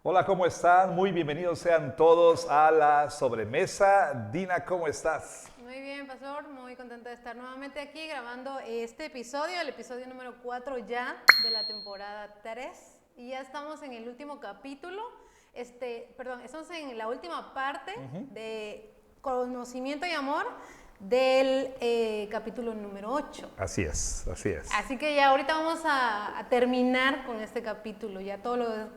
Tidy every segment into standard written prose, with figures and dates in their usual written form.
Hola, ¿cómo están? Muy bienvenidos sean todos a la sobremesa. Dina, ¿cómo estás? Muy bien, pastor, muy contenta de estar nuevamente aquí grabando este episodio, el episodio número 4 ya de la temporada 3. Y ya estamos en el último capítulo, estamos en la última parte de conocimiento y amor del capítulo número 8. Así es, así es. Así que ya ahorita vamos a terminar con este capítulo, ya todos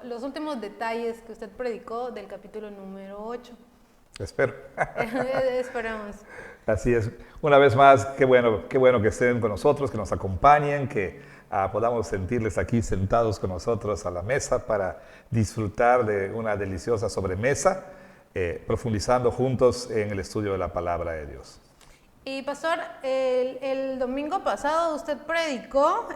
los últimos detalles que usted predicó del capítulo número 8. Espero. Esperamos. Así es. Una vez más, qué bueno que estén con nosotros, que nos acompañen, que podamos sentirles aquí sentados con nosotros a la mesa para disfrutar de una deliciosa sobremesa, profundizando juntos en el estudio de la palabra de Dios. Y pastor, el domingo pasado usted predicó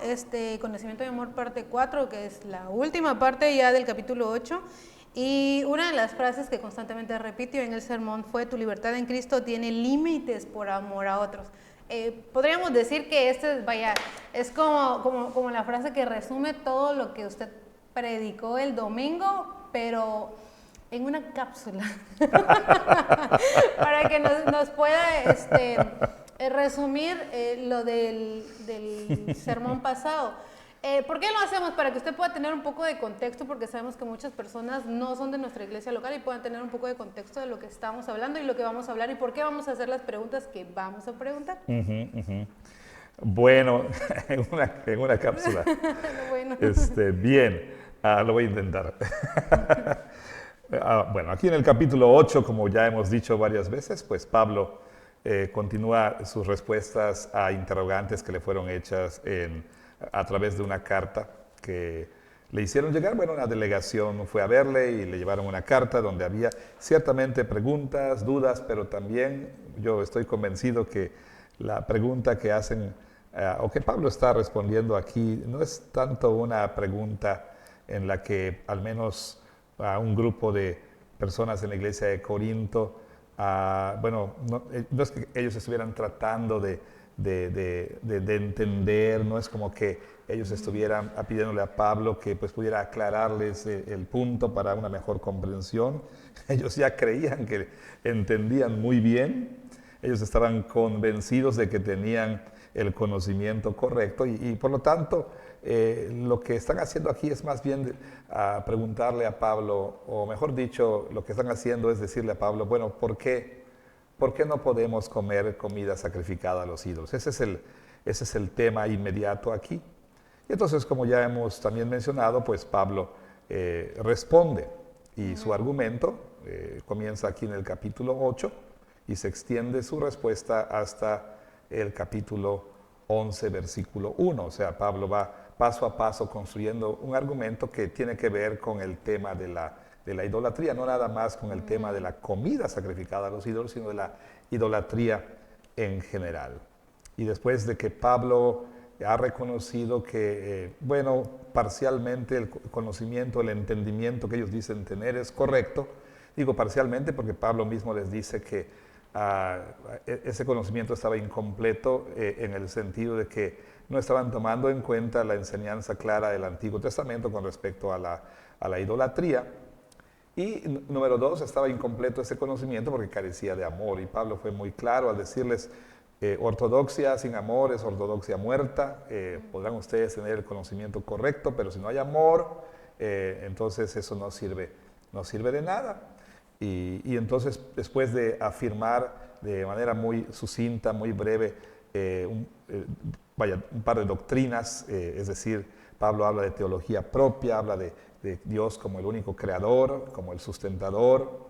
Conocimiento y Amor parte 4, que es la última parte ya del capítulo 8. Y una de las frases que constantemente repitió en el sermón fue: tu libertad en Cristo tiene límites por amor a otros. Podríamos decir que es como la frase que resume todo lo que usted predicó el domingo, pero en una cápsula para que nos pueda resumir lo del sermón pasado. ¿Por qué lo hacemos? Para que usted pueda tener un poco de contexto, porque sabemos que muchas personas no son de nuestra iglesia local y puedan tener un poco de contexto de lo que estamos hablando y lo que vamos a hablar y por qué vamos a hacer las preguntas que vamos a preguntar. Bueno, en una cápsula. Bueno. Bien, lo voy a intentar. Bueno, aquí en el capítulo 8, como ya hemos dicho varias veces, pues Pablo continúa sus respuestas a interrogantes que le fueron hechas a través de una carta que le hicieron llegar. Bueno, una delegación fue a verle y le llevaron una carta donde había ciertamente preguntas, dudas, pero también yo estoy convencido que la pregunta que hacen o que Pablo está respondiendo aquí no es tanto una pregunta en la que al menos a un grupo de personas en la iglesia de Corinto, no es que ellos estuvieran tratando de entender, no es como que ellos estuvieran pidiéndole a Pablo que pues pudiera aclararles el punto para una mejor comprensión. Ellos ya creían que entendían muy bien, ellos estaban convencidos de que tenían el conocimiento correcto y por lo tanto lo que están haciendo aquí es más bien preguntarle a Pablo, o mejor dicho, lo que están haciendo es decirle a Pablo, bueno, ¿por qué no podemos comer comida sacrificada a los ídolos? Ese es el tema inmediato aquí. Y entonces, como ya hemos también mencionado, pues Pablo responde y su argumento comienza aquí en el capítulo 8 y se extiende su respuesta hasta el capítulo 11, versículo 1. O sea, Pablo va paso a paso construyendo un argumento que tiene que ver con el tema de la idolatría, no nada más con el tema de la comida sacrificada a los ídolos, sino de la idolatría en general. Y después de que Pablo ha reconocido que, parcialmente el conocimiento, el entendimiento que ellos dicen tener es correcto, digo parcialmente porque Pablo mismo les dice que ese conocimiento estaba incompleto en el sentido de que no estaban tomando en cuenta la enseñanza clara del Antiguo Testamento con respecto a la idolatría. Y número 2, estaba incompleto ese conocimiento porque carecía de amor. Y Pablo fue muy claro al decirles, ortodoxia sin amor es ortodoxia muerta. Podrán ustedes tener el conocimiento correcto, pero si no hay amor, entonces eso no sirve de nada. Y entonces, después de afirmar de manera muy sucinta, muy breve, un par de doctrinas, es decir, Pablo habla de teología propia, habla de Dios como el único creador, como el sustentador.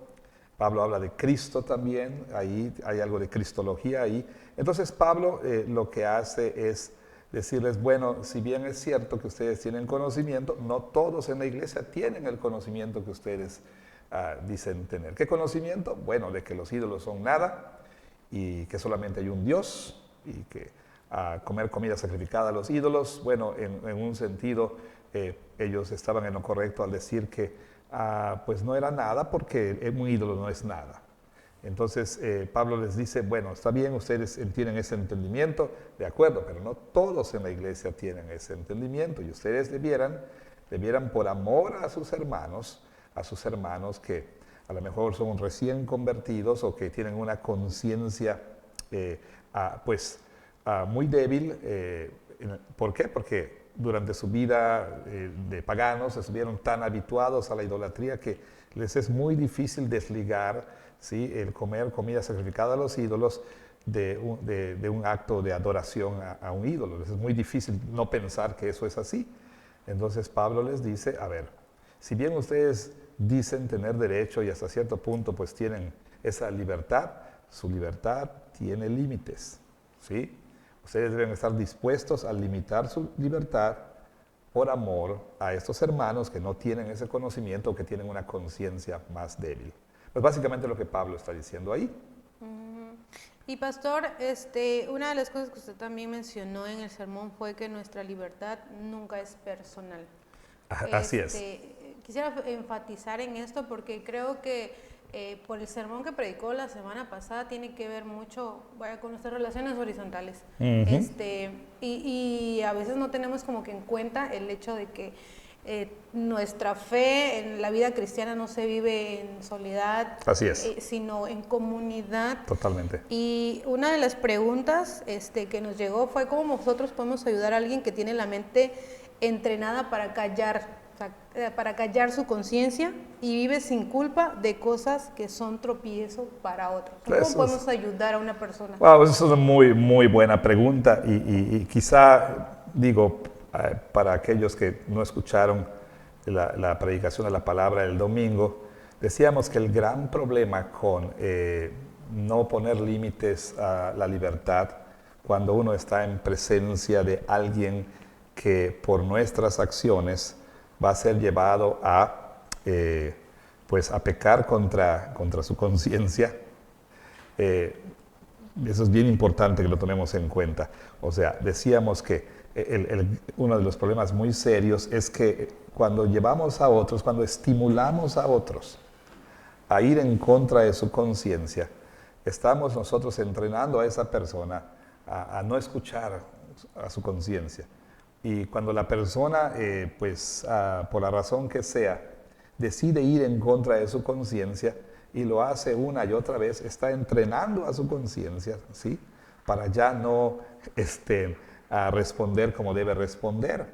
Pablo habla de Cristo también, ahí hay algo de cristología ahí. Entonces Pablo lo que hace es decirles, bueno, si bien es cierto que ustedes tienen conocimiento, no todos en la iglesia tienen el conocimiento que ustedes dicen tener. ¿Qué conocimiento? Bueno, de que los ídolos son nada y que solamente hay un Dios y que comer comida sacrificada a los ídolos, bueno, en un sentido ellos estaban en lo correcto al decir que pues no era nada porque un ídolo no es nada. Entonces Pablo les dice, bueno, está bien, ustedes tienen ese entendimiento, de acuerdo, pero no todos en la iglesia tienen ese entendimiento y ustedes debieran debieran por amor a sus hermanos que a lo mejor son recién convertidos o que tienen una conciencia muy débil. ¿Por qué? Porque durante su vida de paganos estuvieron tan habituados a la idolatría que les es muy difícil desligar, ¿sí?, el comer comida sacrificada a los ídolos de un acto de adoración a un ídolo. Les es muy difícil no pensar que eso es así. Entonces Pablo les dice, a ver, si bien ustedes dicen tener derecho y hasta cierto punto pues tienen esa libertad, su libertad tiene límites, ¿sí? Ustedes deben estar dispuestos a limitar su libertad por amor a estos hermanos que no tienen ese conocimiento o que tienen una conciencia más débil. Pues básicamente lo que Pablo está diciendo ahí. Y pastor, una de las cosas que usted también mencionó en el sermón fue que nuestra libertad nunca es personal. Así es. Quisiera enfatizar en esto porque creo que por el sermón que predicó la semana pasada tiene que ver mucho con nuestras relaciones horizontales. Y a veces no tenemos como que en cuenta el hecho de que nuestra fe en la vida cristiana no se vive en soledad, así es, sino en comunidad. Totalmente. Y una de las preguntas que nos llegó fue cómo nosotros podemos ayudar a alguien que tiene la mente entrenada para callar su conciencia y vive sin culpa de cosas que son tropiezo para otros. ¿Cómo podemos ayudar a una persona? Wow, esa es una muy, muy buena pregunta y quizá, digo, para aquellos que no escucharon la predicación de la palabra del domingo, decíamos que el gran problema con no poner límites a la libertad cuando uno está en presencia de alguien que por nuestras acciones va a ser llevado a pecar contra su conciencia. Eso es bien importante que lo tomemos en cuenta. O sea, decíamos que uno de los problemas muy serios es que cuando llevamos a otros, cuando estimulamos a otros a ir en contra de su conciencia, estamos nosotros entrenando a esa persona a no escuchar a su conciencia. Y cuando la persona, por la razón que sea, decide ir en contra de su conciencia y lo hace una y otra vez, está entrenando a su conciencia, ¿sí?, para ya no a responder como debe responder.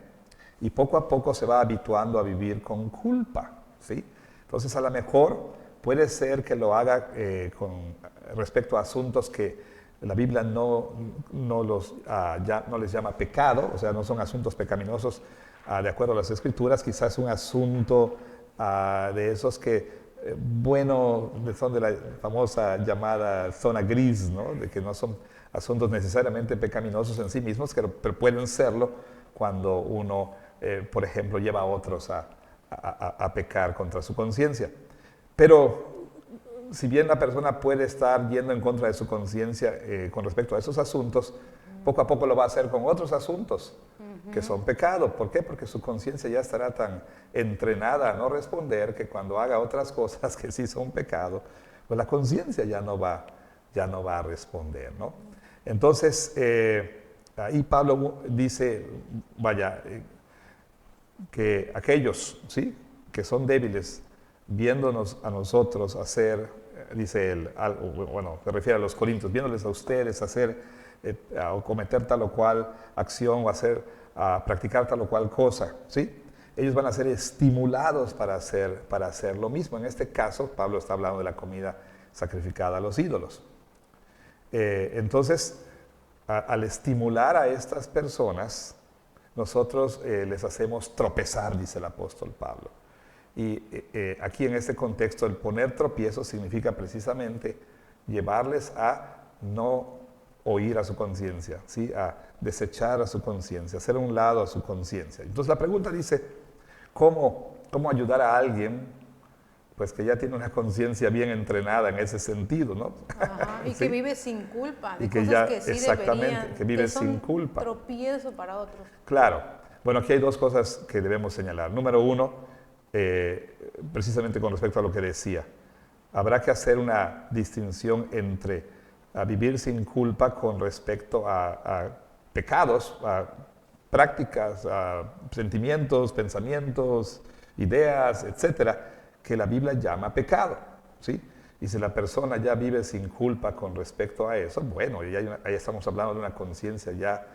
Y poco a poco se va habituando a vivir con culpa, ¿sí? Entonces, a lo mejor puede ser que lo haga con respecto a asuntos que la Biblia no les llama pecado, o sea, no son asuntos pecaminosos de acuerdo a las Escrituras. Quizás un asunto de esos que, son de la famosa llamada zona gris, ¿no?, de que no son asuntos necesariamente pecaminosos en sí mismos, pero pueden serlo cuando uno, por ejemplo, lleva a otros a pecar contra su conciencia. Pero si bien la persona puede estar yendo en contra de su conciencia con respecto a esos asuntos, poco a poco lo va a hacer con otros asuntos que son pecado. ¿Por qué? Porque su conciencia ya estará tan entrenada a no responder que cuando haga otras cosas que sí son pecado, pues la conciencia ya no va a responder, ¿no? Entonces, ahí Pablo dice, que aquellos, ¿sí?, que son débiles, viéndonos a nosotros hacer, dice él, se refiere a los corintios, viéndoles a ustedes hacer o cometer tal o cual acción o practicar tal o cual cosa, ¿sí?, ellos van a ser estimulados para hacer lo mismo. En este caso, Pablo está hablando de la comida sacrificada a los ídolos. Entonces, al estimular a estas personas, nosotros les hacemos tropezar, dice el apóstol Pablo. Y aquí en este contexto, el poner tropiezo significa precisamente llevarles a no oír a su conciencia, ¿sí?, a desechar a su conciencia, hacer a un lado a su conciencia. Entonces la pregunta dice, ¿cómo ayudar a alguien pues que ya tiene una conciencia bien entrenada en ese sentido, ¿no? Ajá, y ¿sí?, que vive sin culpa, de y que cosas ya, que sí exactamente, deberían, que vive son sin culpa. Tropiezo para otros. Claro. Bueno, aquí hay dos cosas que debemos señalar. Número uno, precisamente con respecto a lo que decía, habrá que hacer una distinción entre vivir sin culpa con respecto a pecados, prácticas, sentimientos, pensamientos, ideas, etcétera, que la Biblia llama pecado, ¿sí? Y si la persona ya vive sin culpa con respecto a eso, bueno, ya ahí estamos hablando de una conciencia ya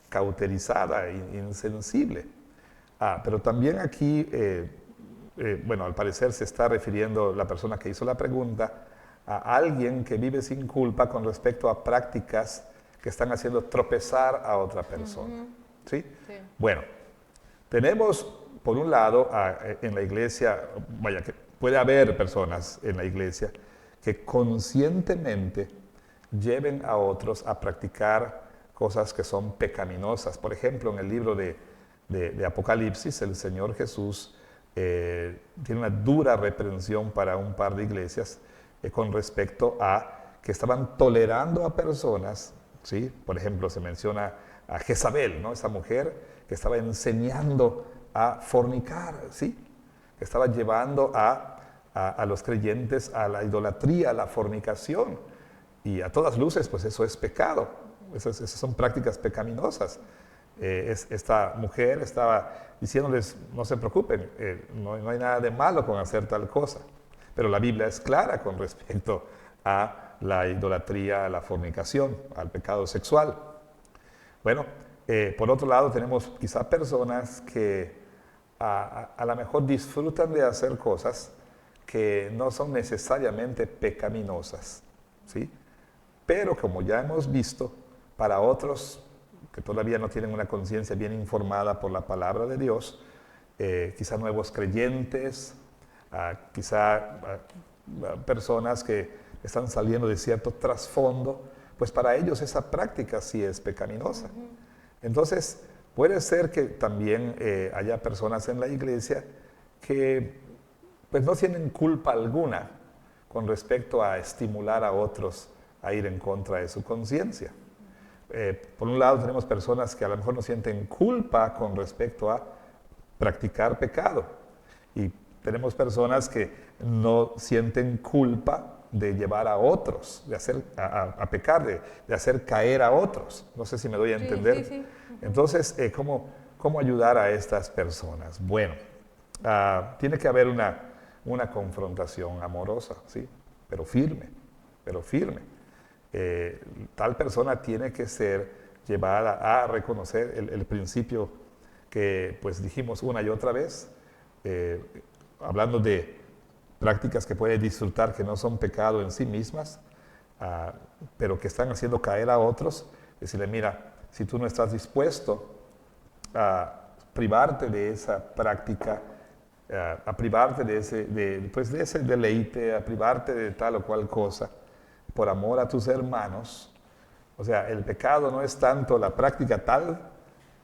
cauterizada, insensible. Pero también aquí, bueno, al parecer se está refiriendo la persona que hizo la pregunta a alguien que vive sin culpa con respecto a prácticas que están haciendo tropezar a otra persona. ¿Sí? Sí. Bueno, tenemos por un lado en la iglesia, vaya, que puede haber personas en la iglesia que conscientemente lleven a otros a practicar cosas que son pecaminosas. Por ejemplo, en el libro de Apocalipsis, el Señor Jesús tiene una dura reprensión para un par de iglesias con respecto a que estaban tolerando a personas, ¿sí? Por ejemplo, se menciona a Jezabel, ¿no? Esa mujer que estaba enseñando a fornicar, ¿sí? Que estaba llevando a los creyentes a la idolatría, a la fornicación. Y a todas luces, pues eso es pecado. Esas son prácticas pecaminosas. Esta mujer estaba diciéndoles, no se preocupen, no hay nada de malo con hacer tal cosa. Pero la Biblia es clara con respecto a la idolatría, a la fornicación, al pecado sexual. Bueno, por otro lado tenemos quizá personas que a lo mejor disfrutan de hacer cosas que no son necesariamente pecaminosas, ¿sí? Pero como ya hemos visto, para otros que todavía no tienen una conciencia bien informada por la palabra de Dios, quizá nuevos creyentes, personas que están saliendo de cierto trasfondo, pues para ellos esa práctica sí es pecaminosa. Entonces, puede ser que también haya personas en la iglesia que pues no tienen culpa alguna con respecto a estimular a otros a ir en contra de su conciencia. Por un lado tenemos personas que a lo mejor no sienten culpa con respecto a practicar pecado, y tenemos personas que no sienten culpa de llevar a otros, de hacer, a pecar, de hacer caer a otros. No sé si me doy a entender. Sí. Entonces, ¿cómo ayudar a estas personas? Bueno, tiene que haber una confrontación amorosa, ¿sí? Pero firme, pero firme. Tal persona tiene que ser llevada a reconocer el principio que pues dijimos una y otra vez, hablando de prácticas que puede disfrutar que no son pecado en sí mismas, pero que están haciendo caer a otros. Decirle, mira, si tú no estás dispuesto a privarte de esa práctica, a privarte de ese deleite, a privarte de tal o cual cosa, por amor a tus hermanos. O sea, el pecado no es tanto la práctica tal,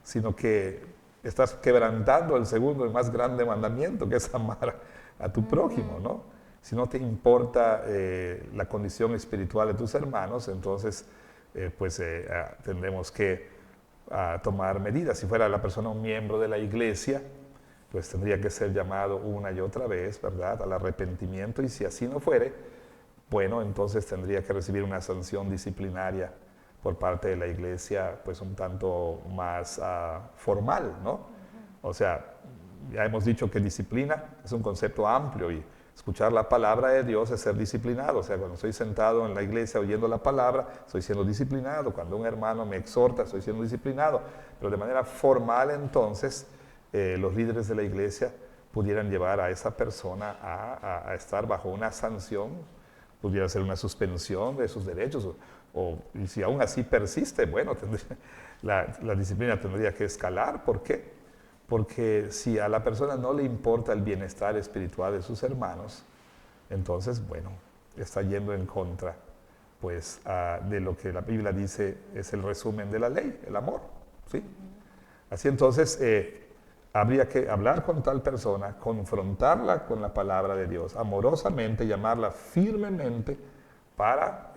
sino que estás quebrantando el segundo y más grande mandamiento, que es amar a tu prójimo, ¿no? Si no te importa la condición espiritual de tus hermanos, entonces tendremos que tomar medidas. Si fuera la persona un miembro de la iglesia, pues tendría que ser llamado una y otra vez, ¿verdad?, al arrepentimiento, y si así no fuere, bueno, entonces tendría que recibir una sanción disciplinaria por parte de la iglesia, pues un tanto más formal, ¿no? O sea, ya hemos dicho que disciplina es un concepto amplio, y escuchar la palabra de Dios es ser disciplinado. O sea, cuando estoy sentado en la iglesia oyendo la palabra, estoy siendo disciplinado. Cuando un hermano me exhorta, estoy siendo disciplinado. Pero de manera formal, entonces, los líderes de la iglesia pudieran llevar a esa persona a estar bajo una sanción, pudiera ser una suspensión de sus derechos, y si aún así persiste, bueno, la disciplina tendría que escalar. ¿Por qué? Porque si a la persona no le importa el bienestar espiritual de sus hermanos, entonces, bueno, está yendo en contra, pues, de lo que la Biblia dice es el resumen de la ley, el amor, ¿sí? Así entonces, habría que hablar con tal persona, confrontarla con la palabra de Dios, amorosamente, llamarla firmemente para,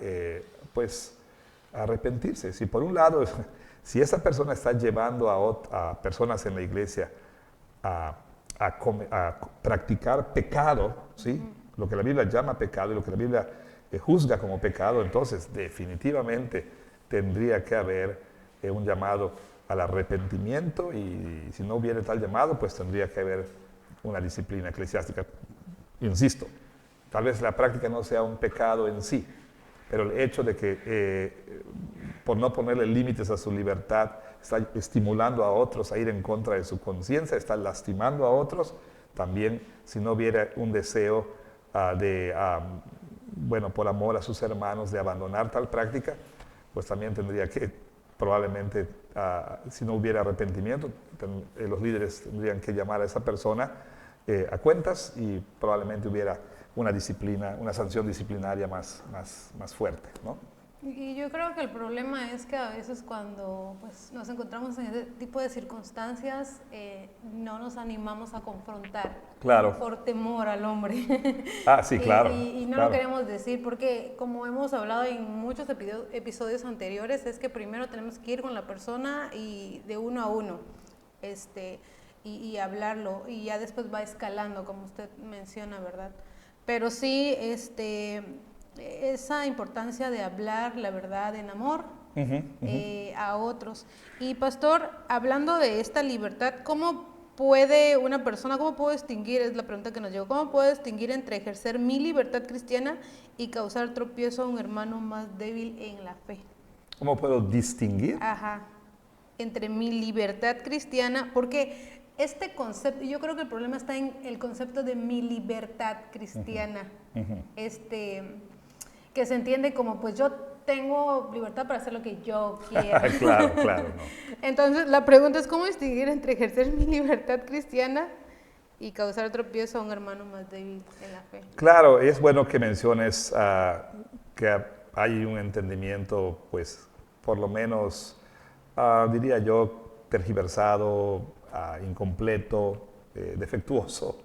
pues, arrepentirse. Si por un lado, si esa persona está llevando a personas en la iglesia a practicar pecado, ¿sí?, lo que la Biblia llama pecado y lo que la Biblia juzga como pecado, entonces definitivamente tendría que haber un llamado al arrepentimiento, y si no hubiera tal llamado, pues tendría que haber una disciplina eclesiástica. Insisto, tal vez la práctica no sea un pecado en sí, pero el hecho de que por no ponerle límites a su libertad está estimulando a otros a ir en contra de su conciencia, está lastimando a otros. También, si no hubiera un deseo bueno, por amor a sus hermanos, de abandonar tal práctica, pues también tendría que, probablemente, si no hubiera arrepentimiento, los líderes tendrían que llamar a esa persona a cuentas, y probablemente hubiera una disciplina, una sanción disciplinaria más fuerte, ¿no? Y yo creo que el problema es que a veces cuando pues, nos encontramos en ese tipo de circunstancias, no nos animamos a confrontar. Claro. Por temor al hombre. Sí, claro. Y no lo queremos decir porque, como hemos hablado en muchos episodios anteriores, es que primero tenemos que ir con la persona y de uno a uno, y hablarlo, y ya después va escalando, como usted menciona, ¿verdad? Pero sí, esa importancia de hablar la verdad en amor a otros. Y pastor, hablando de esta libertad, ¿cómo puede una persona, cómo puedo distinguir, es la pregunta que nos llegó, cómo puedo distinguir entre ejercer mi libertad cristiana y causar tropiezo a un hermano más débil en la fe? ¿Cómo puedo distinguir? Ajá, entre mi libertad cristiana, porque este concepto, yo creo que el problema está en el concepto de mi libertad cristiana, que se entiende como, pues yo tengo libertad para hacer lo que yo quiera. Claro, claro. No. Entonces, la pregunta es, ¿cómo distinguir entre ejercer mi libertad cristiana y causar tropiezo a un hermano más débil en la fe? Claro, es bueno que menciones que hay un entendimiento, pues, por lo menos, diría yo, tergiversado, incompleto, defectuoso,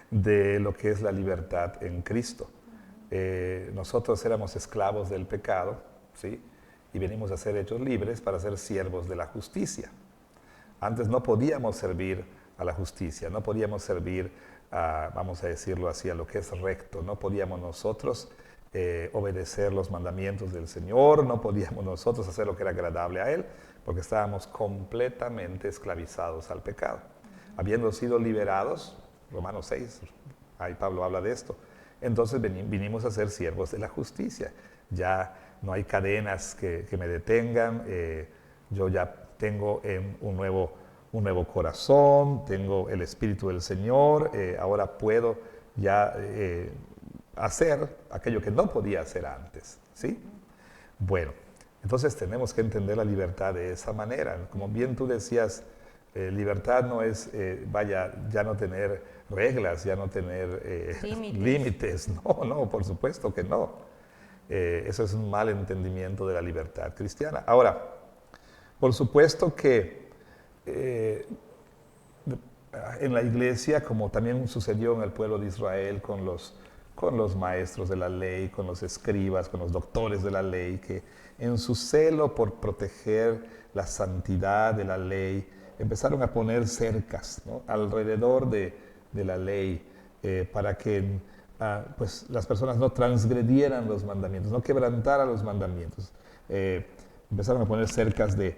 de lo que es la libertad en Cristo. Nosotros éramos esclavos del pecado, ¿sí? Y venimos a ser hechos libres para ser siervos de la justicia. Antes no podíamos servir a la justicia, no podíamos servir, vamos a decirlo así, a lo que es recto. No podíamos nosotros obedecer los mandamientos del Señor, no podíamos nosotros hacer lo que era agradable a Él, porque estábamos completamente esclavizados al pecado. Habiendo sido liberados, Romanos 6, ahí Pablo habla de esto, entonces vinimos a ser siervos de la justicia. Ya no hay cadenas que me detengan, yo ya tengo un nuevo corazón, tengo el Espíritu del Señor, ahora puedo ya hacer aquello que no podía hacer antes, ¿sí? Bueno, entonces tenemos que entender la libertad de esa manera. Como bien tú decías, libertad no es, ya no tener reglas, ya no tener límites. No, por supuesto que no. Eso es un mal entendimiento de la libertad cristiana. Ahora, por supuesto que en la iglesia, como también sucedió en el pueblo de Israel con los maestros de la ley, con los escribas, con los doctores de la ley, que en su celo por proteger la santidad de la ley, empezaron a poner cercas, ¿no?, alrededor de la ley, para que pues, las personas no transgredieran los mandamientos, no quebrantaran los mandamientos. Empezaron a poner cercas de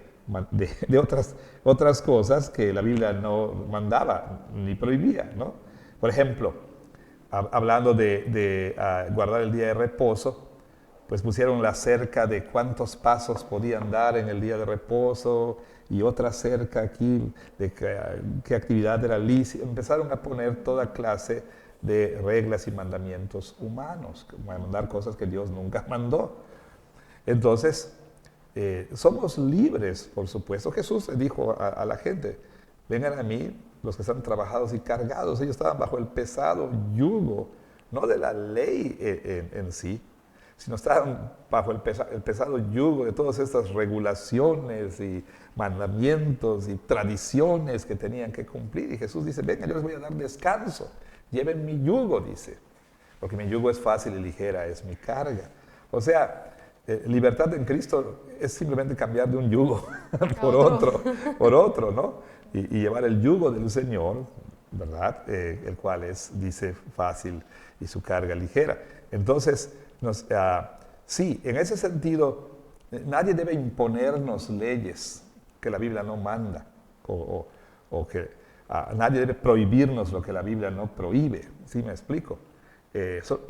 otras cosas que la Biblia no mandaba ni prohibía, ¿no? Por ejemplo, hablando de guardar el día de reposo, pues pusieron la cerca de cuántos pasos podían dar en el día de reposo, y otra cerca aquí de qué actividad era lícita. Empezaron a poner toda clase de reglas y mandamientos humanos, mandar cosas que Dios nunca mandó. Entonces, somos libres, por supuesto. Jesús le dijo a la gente, vengan a mí los que están trabajados y cargados. Ellos estaban bajo el pesado yugo, no de la ley en sí, sino estaban bajo el pesado yugo de todas estas regulaciones y mandamientos y tradiciones que tenían que cumplir. Y Jesús dice, venga, yo les voy a dar descanso, lleven mi yugo, dice, porque mi yugo es fácil y ligera, es mi carga. O sea, libertad en Cristo es simplemente cambiar de un yugo por otro, ¿no? Y llevar el yugo del Señor, ¿verdad? El cual es, dice, fácil y su carga ligera. Entonces, sí, en ese sentido, nadie debe imponernos leyes. que la Biblia no manda, o que nadie debe prohibirnos lo que la Biblia no prohíbe. ¿Sí me explico?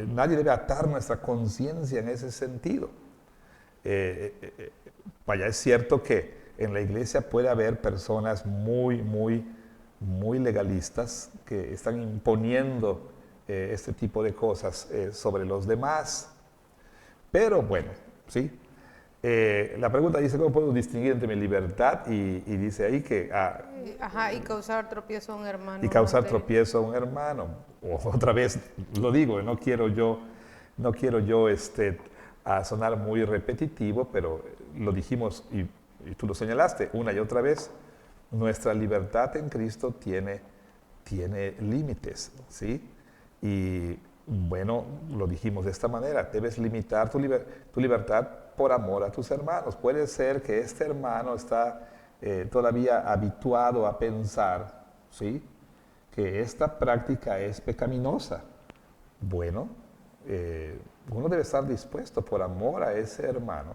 Nadie debe atar nuestra conciencia en ese sentido. Vaya, es cierto que en la iglesia puede haber personas muy legalistas que están imponiendo este tipo de cosas sobre los demás. Pero bueno, ¿sí? La pregunta dice, ¿cómo puedo distinguir entre mi libertad? Y dice ahí que... y causar tropiezo a un hermano. Y causar tropiezo a un hermano. Otra vez lo digo, no quiero yo a sonar muy repetitivo, pero lo dijimos y tú lo señalaste una y otra vez. Nuestra libertad en Cristo tiene límites, ¿sí? Y bueno, lo dijimos de esta manera, debes limitar tu libertad por amor a tus hermanos. Puede ser que este hermano está todavía habituado a pensar, ¿sí?, que esta práctica es pecaminosa. Bueno, uno debe estar dispuesto por amor a ese hermano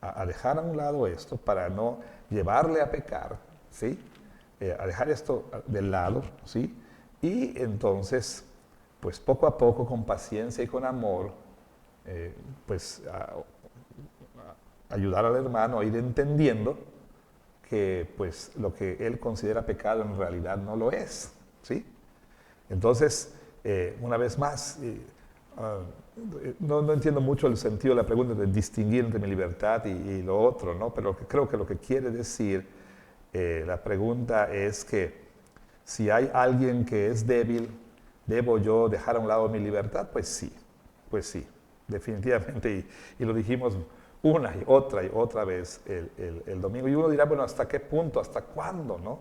a dejar a un lado esto para no llevarle a pecar, ¿sí? A dejar esto del lado, ¿sí? Y entonces, pues poco a poco, con paciencia y con amor, pues ayudar al hermano a ir entendiendo que pues lo que él considera pecado en realidad no lo es, ¿sí? Entonces, una vez más, no entiendo mucho el sentido de la pregunta de distinguir entre mi libertad y lo otro, ¿no? Pero creo que lo que quiere decir la pregunta es que si hay alguien que es débil, ¿debo yo dejar a un lado mi libertad? Pues sí, definitivamente. Y lo dijimos una y otra vez el domingo. Y uno dirá, bueno, ¿hasta qué punto? ¿Hasta cuándo? ¿No?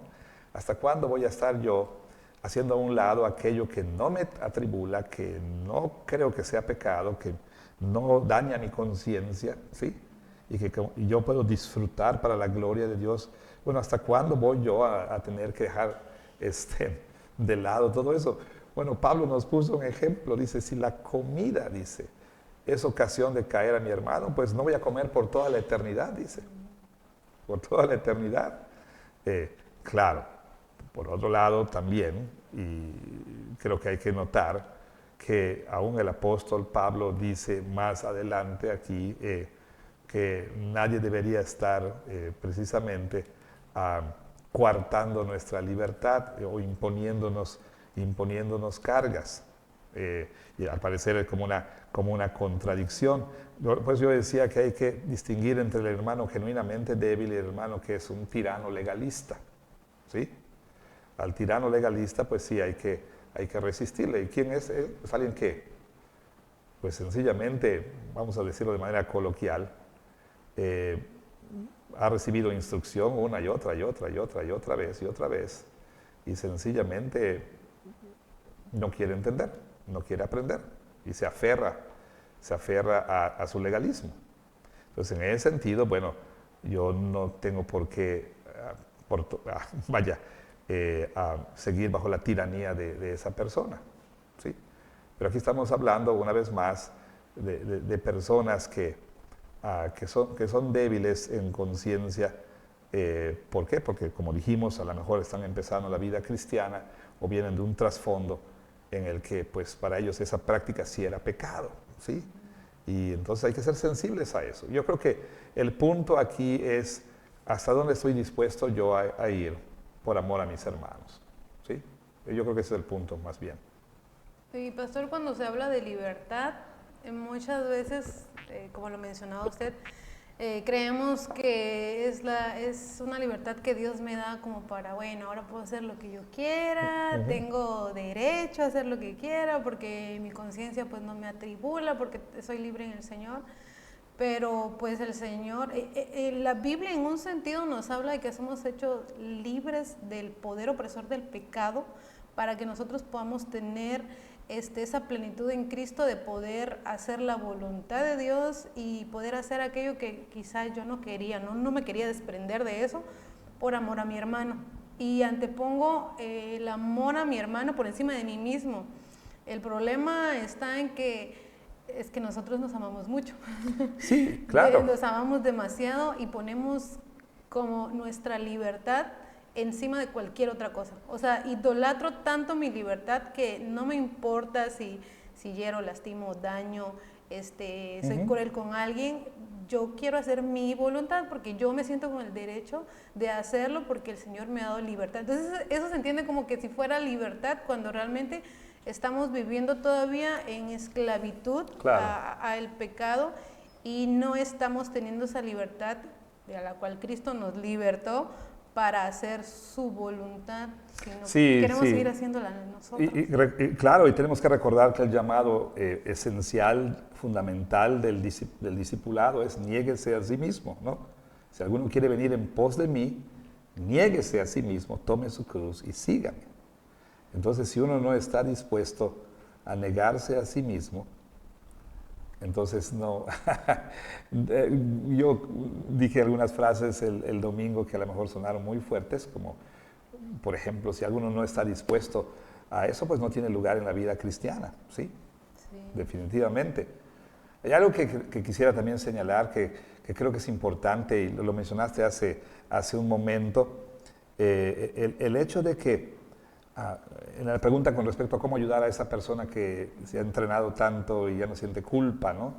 ¿Hasta cuándo voy a estar yo haciendo a un lado aquello que no me atribula, que no creo que sea pecado, que no daña mi conciencia, ¿sí? Y yo puedo disfrutar para la gloria de Dios? Bueno, ¿hasta cuándo voy yo a tener que dejar de lado todo eso? Bueno, Pablo nos puso un ejemplo, dice, si la comida, dice, es ocasión de caer a mi hermano, pues no voy a comer por toda la eternidad, dice, por toda la eternidad. Claro, por otro lado también, y creo que hay que notar que aún el apóstol Pablo dice más adelante aquí que nadie debería estar precisamente coartando nuestra libertad o imponiéndonos cargas. Y al parecer es como una contradicción. Pues yo decía que hay que distinguir entre el hermano genuinamente débil y el hermano que es un tirano legalista, ¿sí? Al tirano legalista, pues sí, hay que resistirle. ¿Y quién es él? Es alguien que, pues sencillamente, vamos a decirlo de manera coloquial, ha recibido instrucción una y otra vez, y sencillamente no quiere entender, no quiere aprender, y se aferra a su legalismo. Entonces, en ese sentido, bueno, yo no tengo por qué, a seguir bajo la tiranía de esa persona, ¿sí? Pero aquí estamos hablando, una vez más, de personas que son débiles en conciencia. ¿Por qué? Porque, como dijimos, a lo mejor están empezando la vida cristiana o vienen de un trasfondo en el que, pues, para ellos esa práctica sí era pecado, ¿sí? Y entonces hay que ser sensibles a eso. Yo creo que el punto aquí es hasta dónde estoy dispuesto yo a ir por amor a mis hermanos, ¿sí? Yo creo que ese es el punto más bien. Y pastor, cuando se habla de libertad, muchas veces, como lo mencionaba usted, creemos que es una libertad que Dios me da como para, bueno, ahora puedo hacer lo que yo quiera, tengo derecho a hacer lo que quiera, porque mi conciencia pues no me atribula, porque soy libre en el Señor. Pero pues el Señor, la Biblia en un sentido nos habla de que somos hechos libres del poder opresor del pecado, para que nosotros podamos tener esa plenitud en Cristo de poder hacer la voluntad de Dios y poder hacer aquello que quizás yo no quería, no me quería desprender de eso por amor a mi hermano. Y antepongo el amor a mi hermano por encima de mí mismo. El problema está en que es que nosotros nos amamos mucho. Sí, claro. Nos amamos demasiado y ponemos como nuestra libertad encima de cualquier otra cosa. O sea, idolatro tanto mi libertad que no me importa si hiero, lastimo, daño, soy cruel con alguien. Yo quiero hacer mi voluntad porque yo me siento con el derecho de hacerlo porque el Señor me ha dado libertad. Entonces eso se entiende como que si fuera libertad cuando realmente estamos viviendo todavía en esclavitud al pecado y no estamos teniendo esa libertad de la cual Cristo nos libertó para hacer su voluntad, sino que queremos seguir haciéndola nosotros. Claro, y tenemos que recordar que el llamado esencial, fundamental del discipulado es niéguese a sí mismo, ¿no? Si alguno quiere venir en pos de mí, niéguese a sí mismo, tome su cruz y sígame. Entonces, si uno no está dispuesto a negarse a sí mismo, entonces no. Yo dije algunas frases el domingo que a lo mejor sonaron muy fuertes, como por ejemplo, si alguno no está dispuesto a eso, pues no tiene lugar en la vida cristiana, ¿sí? Definitivamente. Hay algo que quisiera también señalar que creo que es importante, y lo mencionaste hace un momento, el hecho de que en la pregunta con respecto a cómo ayudar a esa persona que se ha entrenado tanto y ya no siente culpa, ¿no?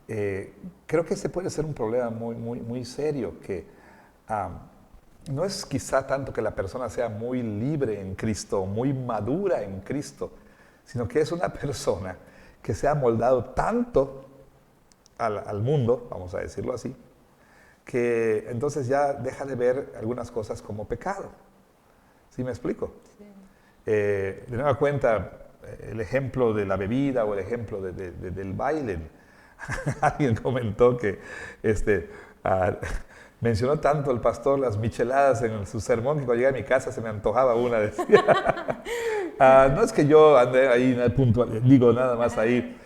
Creo que ese puede ser un problema muy serio, que no es quizá tanto que la persona sea muy libre en Cristo, muy madura en Cristo, sino que es una persona que se ha moldado tanto al mundo, vamos a decirlo así, que entonces ya deja de ver algunas cosas como pecado. ¿Sí me explico? Sí. De nueva cuenta, el ejemplo de la bebida o el ejemplo del baile. Alguien comentó que mencionó tanto el pastor las micheladas en su sermón que cuando llegué a mi casa se me antojaba una, decía. No es que yo ande ahí puntual, digo nada más ahí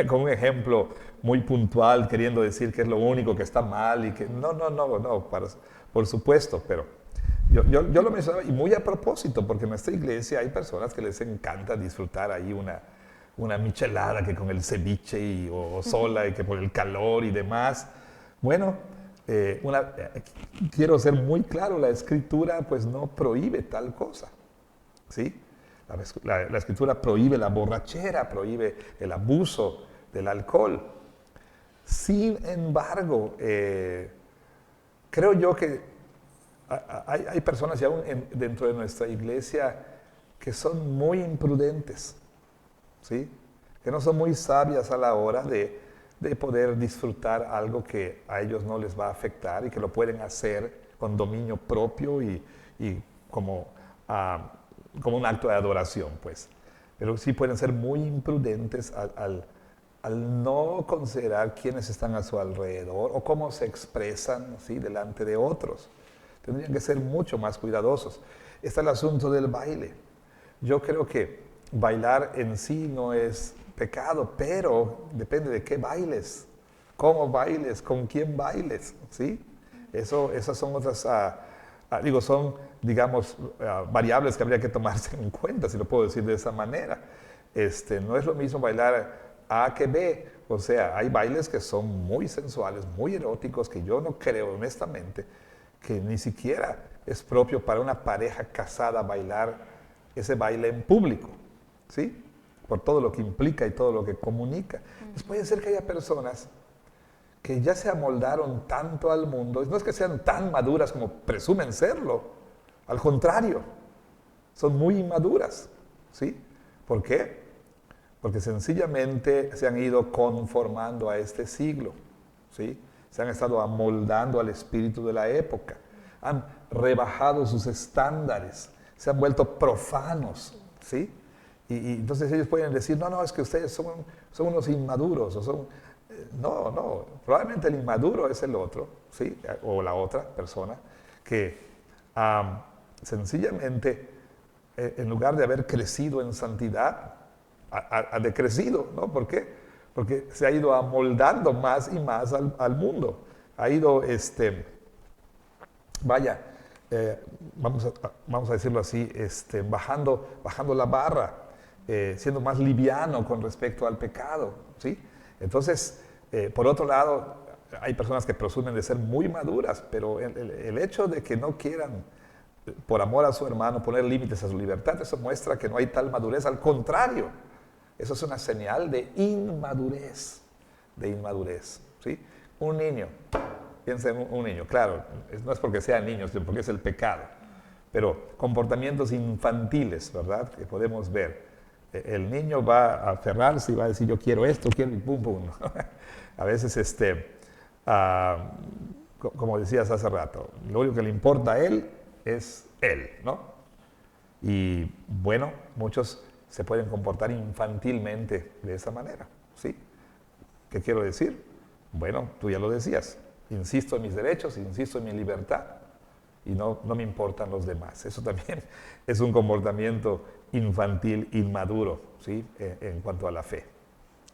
con un ejemplo muy puntual queriendo decir que es lo único que está mal y que no, por supuesto, pero yo lo mencionaba y muy a propósito, porque en nuestra iglesia hay personas que les encanta disfrutar ahí una michelada que con el ceviche o sola y que por el calor y demás. Bueno, quiero ser muy claro, la Escritura pues no prohíbe tal cosa, ¿sí? La Escritura prohíbe la borrachera, prohíbe el abuso del alcohol. Sin embargo, creo yo que hay personas ya dentro de nuestra iglesia que son muy imprudentes, ¿sí? Que no son muy sabias a la hora de poder disfrutar algo que a ellos no les va a afectar y que lo pueden hacer con dominio propio y como un acto de adoración, pues. Pero sí pueden ser muy imprudentes al no considerar quiénes están a su alrededor o cómo se expresan, ¿sí?, delante de otros. Tendrían que ser mucho más cuidadosos. Está el asunto del baile. Yo creo que bailar en sí no es pecado, pero depende de qué bailes, cómo bailes, con quién bailes, ¿sí? Esas son otras, son, digamos, variables que habría que tomarse en cuenta, si lo puedo decir de esa manera. No es lo mismo bailar A que B, o sea, hay bailes que son muy sensuales, muy eróticos, que yo no creo honestamente que ni siquiera es propio para una pareja casada bailar ese baile en público, ¿sí? Por todo lo que implica y todo lo que comunica. Pues puede ser que haya personas que ya se amoldaron tanto al mundo, no es que sean tan maduras como presumen serlo, al contrario, son muy inmaduras, ¿sí? ¿Por qué? Porque sencillamente se han ido conformando a este siglo, ¿sí? Se han estado amoldando al espíritu de la época, han rebajado sus estándares, se han vuelto profanos, ¿sí? Y entonces ellos pueden decir, no, es que ustedes son unos inmaduros, o son... No, probablemente el inmaduro es el otro, ¿sí? O la otra persona, que sencillamente, en lugar de haber crecido en santidad, ha decrecido, ¿no? ¿Por qué? Porque se ha ido amoldando más y más al mundo. Ha ido, vamos a decirlo así, bajando la barra, siendo más liviano con respecto al pecado, ¿sí? Entonces, por otro lado, hay personas que presumen de ser muy maduras, pero el hecho de que no quieran, por amor a su hermano, poner límites a su libertad, eso muestra que no hay tal madurez. Al contrario, eso es una señal de inmadurez, ¿sí? Un niño, piensa en un niño, claro, no es porque sea niño, sino porque es el pecado, pero comportamientos infantiles, ¿verdad?, que podemos ver. El niño va a aferrarse y va a decir, yo quiero esto, quiero y pum, pum. A veces, como decías hace rato, lo único que le importa a él es él, ¿no? Y bueno, muchos se pueden comportar infantilmente de esa manera, ¿sí? ¿Qué quiero decir? Bueno, tú ya lo decías, insisto en mis derechos, insisto en mi libertad y no me importan los demás. Eso también es un comportamiento infantil, inmaduro, ¿sí? En cuanto a la fe.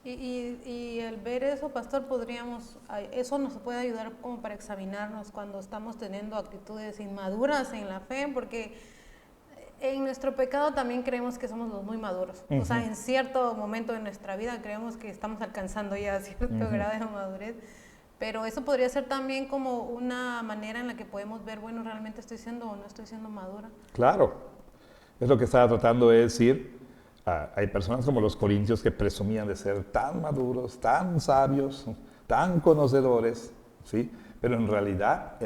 Y al ver eso, pastor, eso nos puede ayudar como para examinarnos cuando estamos teniendo actitudes inmaduras en la fe, porque en nuestro pecado también creemos que somos los muy maduros. O sea, en cierto momento de nuestra vida creemos que estamos alcanzando ya cierto grado de madurez, pero eso podría ser también como una manera en la que podemos ver, bueno, ¿realmente estoy siendo o no estoy siendo madura? Claro, es lo que estaba tratando de decir. Hay personas como los corintios que presumían de ser tan maduros, tan sabios, tan conocedores, ¿sí? Pero en realidad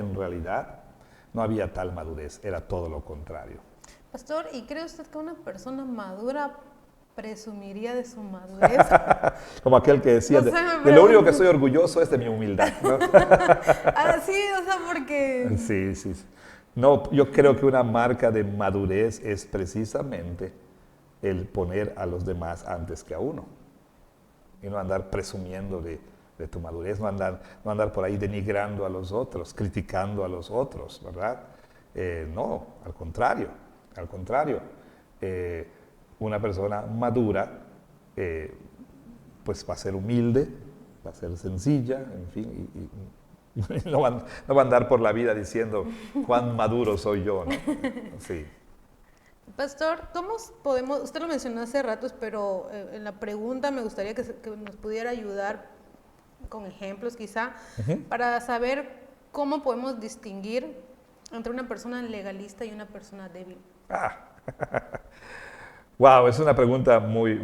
no había tal madurez, era todo lo contrario. Pastor, ¿y cree usted que una persona madura presumiría de su madurez? Como aquel que decía, No sé, de lo único que estoy orgulloso es de mi humildad, ¿no? Sí, o sea, porque... Sí. No, yo creo que una marca de madurez es precisamente el poner a los demás antes que a uno. Y no andar presumiendo de tu madurez, no andar por ahí denigrando a los otros, criticando a los otros, ¿verdad? No, al contrario. Una persona madura, pues va a ser humilde, va a ser sencilla, en fin, y no va a andar por la vida diciendo cuán maduro soy yo, ¿no? Sí. Pastor, ¿cómo podemos, usted lo mencionó hace ratos, pero en la pregunta me gustaría que nos pudiera ayudar con ejemplos quizá, para saber cómo podemos distinguir entre una persona legalista y una persona débil? Wow, es una pregunta muy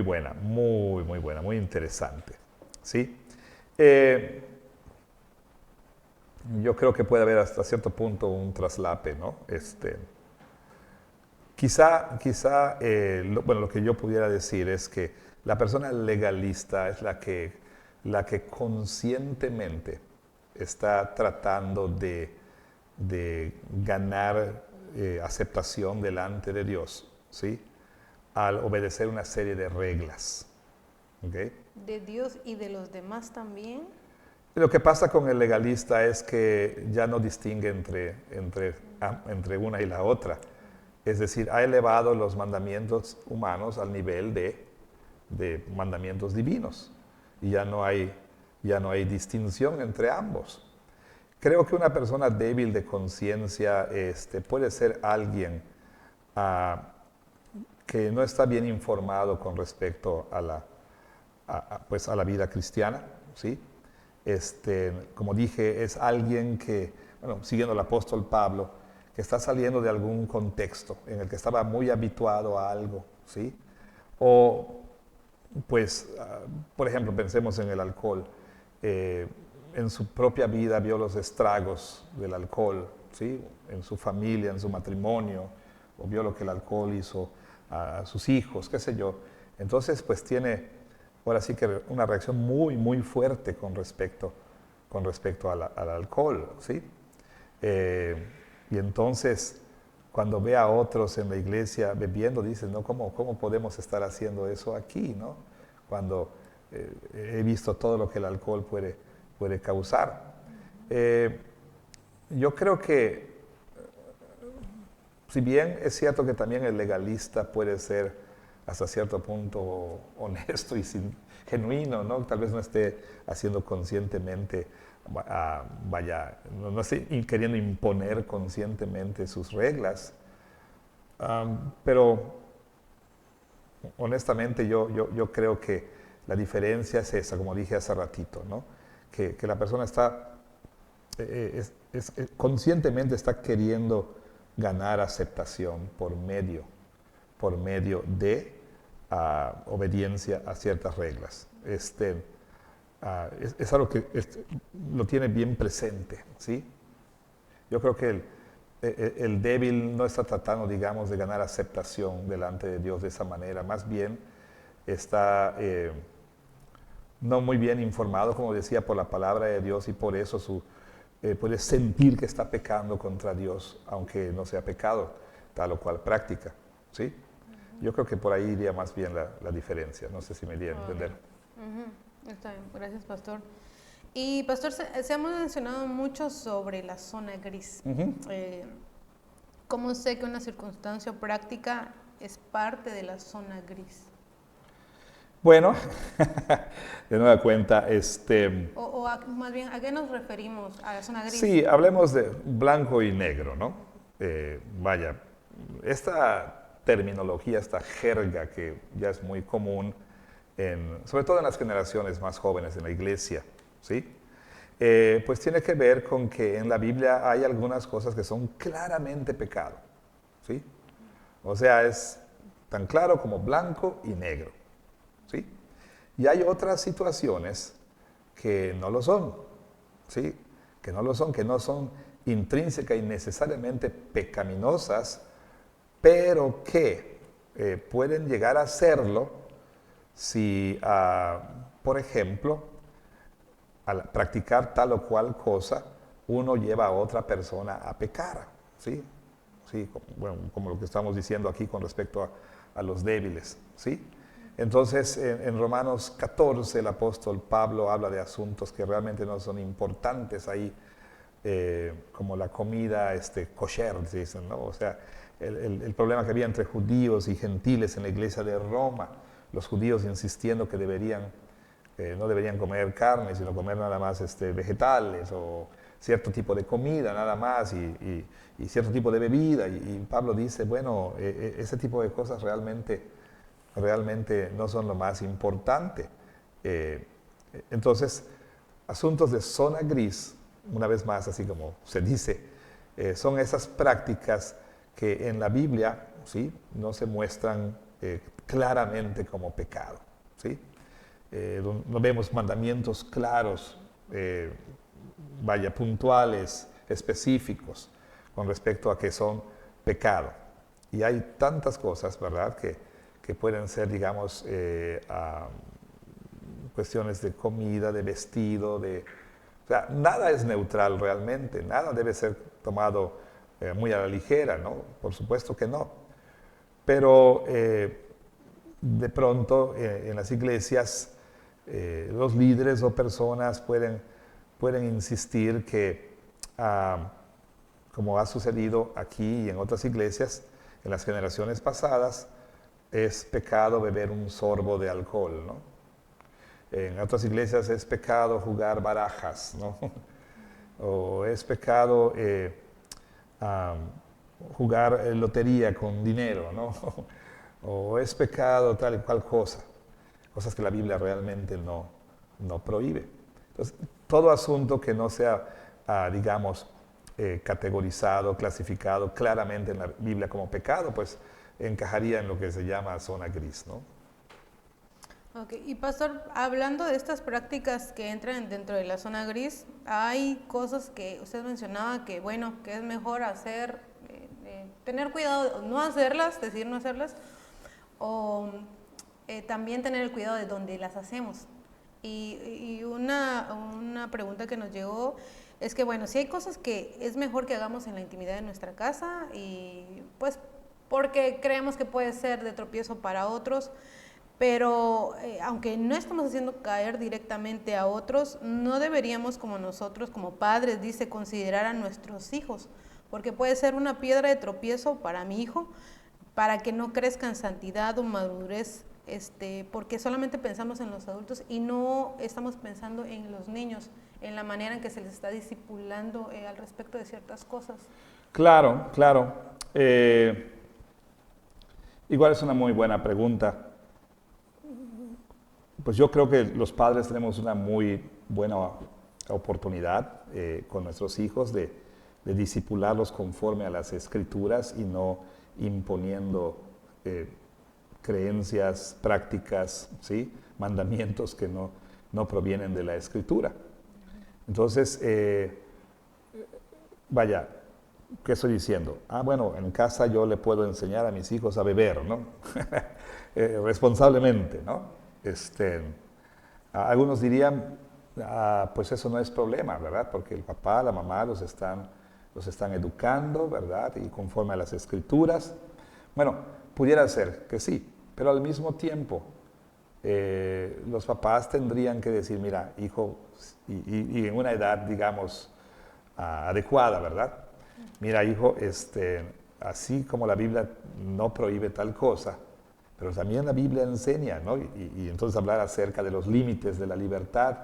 buena, muy buena, muy interesante, ¿sí? Yo creo que puede haber hasta cierto punto un traslape, ¿no? Quizá lo que yo pudiera decir es que la persona legalista es la que conscientemente está tratando de ganar aceptación delante de Dios, ¿sí? Al obedecer una serie de reglas, ¿okay? ¿De Dios y de los demás también? Lo que pasa con el legalista es que ya no distingue entre una y la otra. Es decir, ha elevado los mandamientos humanos al nivel de mandamientos divinos. Y ya no hay distinción entre ambos. Creo que una persona débil de conciencia puede ser alguien que no está bien informado con respecto a la vida cristiana, ¿sí? Como dije, es alguien que, siguiendo al apóstol Pablo, que está saliendo de algún contexto en el que estaba muy habituado a algo, ¿sí? O, pues, por ejemplo, pensemos en el alcohol. En su propia vida vio los estragos del alcohol, ¿sí? En su familia, en su matrimonio, o vio lo que el alcohol hizo a sus hijos, qué sé yo. Entonces, pues tiene, ahora sí que una reacción muy fuerte con respecto al alcohol, ¿sí? Y entonces, cuando ve a otros en la iglesia bebiendo, dice, ¿no? ¿Cómo podemos estar haciendo eso aquí, ¿no? Cuando he visto todo lo que el alcohol puede causar. Yo creo que, si bien es cierto que también el legalista puede ser hasta cierto punto honesto y genuino, ¿no? Tal vez no esté haciendo conscientemente, no esté queriendo imponer conscientemente sus reglas, pero honestamente yo creo que la diferencia es esa, como dije hace ratito, ¿no? que la persona está, conscientemente está queriendo ganar aceptación por medio de obediencia a ciertas reglas. Es algo que lo tiene bien presente, ¿sí? Yo creo que el débil no está tratando, digamos, de ganar aceptación delante de Dios de esa manera, más bien está no muy bien informado, como decía, por la palabra de Dios y por eso puede sentir que está pecando contra Dios, aunque no sea pecado, tal o cual práctica, ¿sí? Yo creo que por ahí iría más bien la diferencia, no sé si me di a entender. Está bien, gracias, pastor. Y pastor, se ha mencionado mucho sobre la zona gris. ¿Cómo sé que una circunstancia práctica es parte de la zona gris? Bueno, de nueva cuenta, más bien, ¿a qué nos referimos a la zona gris? sí, hablemos de blanco y negro, ¿no? Vaya, esta terminología, esta jerga que ya es muy común, sobre todo en las generaciones más jóvenes en la iglesia, ¿sí? Pues tiene que ver con que en la Biblia hay algunas cosas que son claramente pecado, ¿sí? O sea, es tan claro como blanco y negro, ¿sí? Y hay otras situaciones que no lo son, ¿sí? Que no son intrínseca y necesariamente pecaminosas, pero que pueden llegar a serlo si, por ejemplo, al practicar tal o cual cosa, uno lleva a otra persona a pecar, ¿sí? Sí, bueno, como lo que estamos diciendo aquí con respecto a los débiles, ¿sí? Entonces, en Romanos 14, el apóstol Pablo habla de asuntos que realmente no son importantes ahí, como la comida kosher, dicen, ¿no? O sea, el problema que había entre judíos y gentiles en la iglesia de Roma, los judíos insistiendo que no deberían comer carne, sino comer nada más vegetales o cierto tipo de comida nada más y cierto tipo de bebida. Y Pablo dice, bueno, ese tipo de cosas realmente no son lo más importante. Entonces, asuntos de zona gris, una vez más, así como se dice, son esas prácticas que en la Biblia, ¿sí?, no se muestran claramente como pecado, ¿sí? No vemos mandamientos claros, puntuales, específicos, con respecto a que son pecado. Y hay tantas cosas, ¿verdad?, que pueden ser, digamos, cuestiones de comida, de vestido, o sea, nada es neutral realmente, nada debe ser tomado muy a la ligera, ¿no? Por supuesto que no. Pero de pronto en las iglesias los líderes o personas pueden insistir que, como ha sucedido aquí y en otras iglesias, en las generaciones pasadas, es pecado beber un sorbo de alcohol, ¿no? En otras iglesias es pecado jugar barajas, ¿no? O es pecado jugar lotería con dinero, ¿no? O es pecado tal y cual cosa. Cosas que la Biblia realmente no prohíbe. Entonces, todo asunto que no sea, digamos, categorizado, clasificado claramente en la Biblia como pecado, pues encajaría en lo que se llama zona gris, ¿no? Ok, y pastor, hablando de estas prácticas que entran dentro de la zona gris, hay cosas que usted mencionaba que, bueno, que es mejor hacer, tener cuidado, no hacerlas, decir no hacerlas, o también tener el cuidado de dónde las hacemos. Y una pregunta que nos llegó es que, bueno, si hay cosas que es mejor que hagamos en la intimidad de nuestra casa, y pues porque creemos que puede ser de tropiezo para otros, pero aunque no estamos haciendo caer directamente a otros, no deberíamos, como nosotros, como padres, dice, considerar a nuestros hijos, porque puede ser una piedra de tropiezo para mi hijo, para que no crezca en santidad o madurez, porque solamente pensamos en los adultos y no estamos pensando en los niños, en la manera en que se les está discipulando al respecto de ciertas cosas. Claro, claro. Igual es una muy buena pregunta. Pues yo creo que los padres tenemos una muy buena oportunidad con nuestros hijos de discipularlos conforme a las Escrituras y no imponiendo creencias, prácticas, ¿sí? Mandamientos que no provienen de la Escritura. Entonces, vaya, ¿qué estoy diciendo? Bueno, en casa yo le puedo enseñar a mis hijos a beber, ¿no? Responsablemente, ¿no? Algunos dirían, pues eso no es problema, ¿verdad? Porque el papá, la mamá los están educando, ¿verdad? Y conforme a las Escrituras. Bueno, pudiera ser que sí, pero al mismo tiempo los papás tendrían que decir, mira, hijo, y en una edad, digamos, adecuada, ¿verdad? Mira, hijo, así como la Biblia no prohíbe tal cosa, pero también la Biblia enseña, ¿no? Y entonces hablar acerca de los límites de la libertad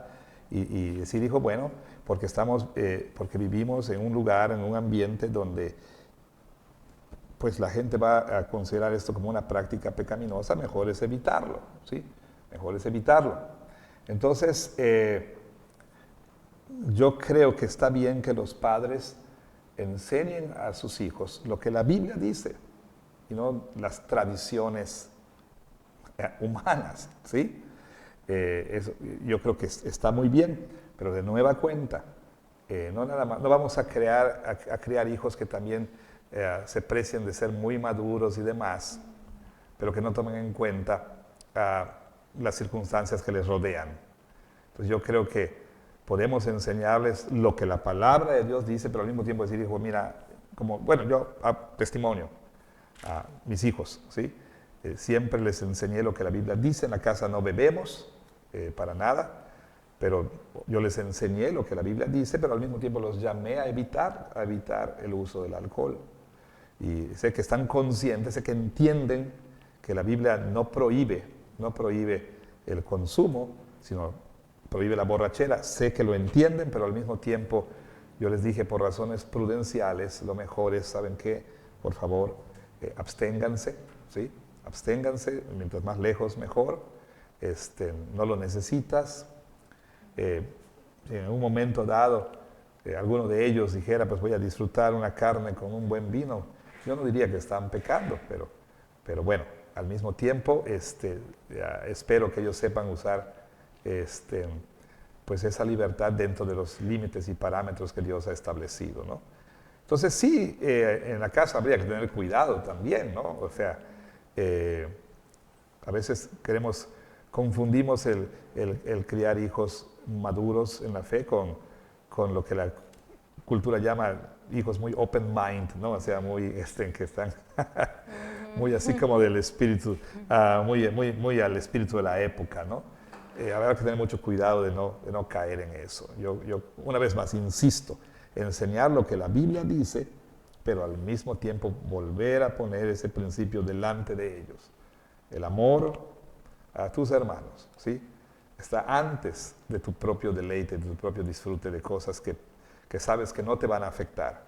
y decir, hijo, bueno, porque vivimos en un lugar, en un ambiente donde pues la gente va a considerar esto como una práctica pecaminosa, mejor es evitarlo, ¿sí? Mejor es evitarlo. Entonces, yo creo que está bien que los padres enseñen a sus hijos lo que la Biblia dice y no las tradiciones humanas, ¿sí? Yo creo que está muy bien, pero de nueva cuenta, no vamos a criar hijos que también se precien de ser muy maduros y demás, pero que no tomen en cuenta las circunstancias que les rodean. Entonces yo creo que podemos enseñarles lo que la palabra de Dios dice, pero al mismo tiempo decir, hijo, mira, yo testimonio a mis hijos, ¿sí? Siempre les enseñé lo que la Biblia dice, en la casa no bebemos para nada, pero yo les enseñé lo que la Biblia dice, pero al mismo tiempo los llamé a evitar el uso del alcohol. Y sé que están conscientes, sé que entienden que la Biblia no prohíbe el consumo, sino prohíbe la borrachera. Sé que lo entienden, pero al mismo tiempo yo les dije por razones prudenciales, lo mejor es, ¿saben qué? Por favor, absténganse, ¿sí? Absténganse, mientras más lejos mejor. No lo necesitas. Si en un momento dado alguno de ellos dijera, pues voy a disfrutar una carne con un buen vino, yo no diría que están pecando, pero bueno, al mismo tiempo espero que ellos sepan usar pues esa libertad dentro de los límites y parámetros que Dios ha establecido, ¿no? Entonces sí, en la casa habría que tener cuidado también, ¿no? O sea, a veces confundimos el criar hijos maduros en la fe con lo que la cultura llama hijos muy open mind, ¿no? O sea, muy que están muy así como del espíritu, muy al espíritu de la época, ¿no? Habrá que tener mucho cuidado de no caer en eso. Yo una vez más insisto, enseñar lo que la Biblia dice, pero al mismo tiempo volver a poner ese principio delante de ellos. El amor a tus hermanos, ¿sí? Está antes de tu propio deleite, de tu propio disfrute de cosas que sabes que no te van a afectar.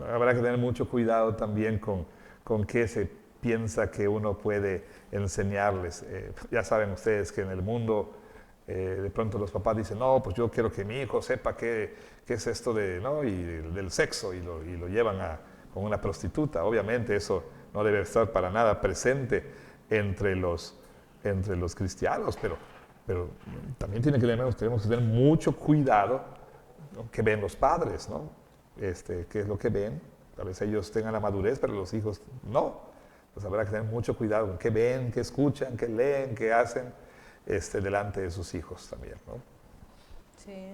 Habrá que tener mucho cuidado también con qué se piensa que uno puede enseñarles. Ya saben ustedes que en el mundo de pronto los papás dicen, no, pues yo quiero que mi hijo sepa qué es esto ¿no? y del sexo y lo llevan con una prostituta. Obviamente eso no debe estar para nada presente entre los cristianos, pero también tenemos que tener mucho cuidado, ¿no? Que ven los padres, ¿no? Qué es lo que ven. Tal vez ellos tengan la madurez, pero los hijos no. Pues habrá que tener mucho cuidado con qué ven, qué escuchan, qué leen, qué hacen delante de sus hijos también, ¿no? Sí,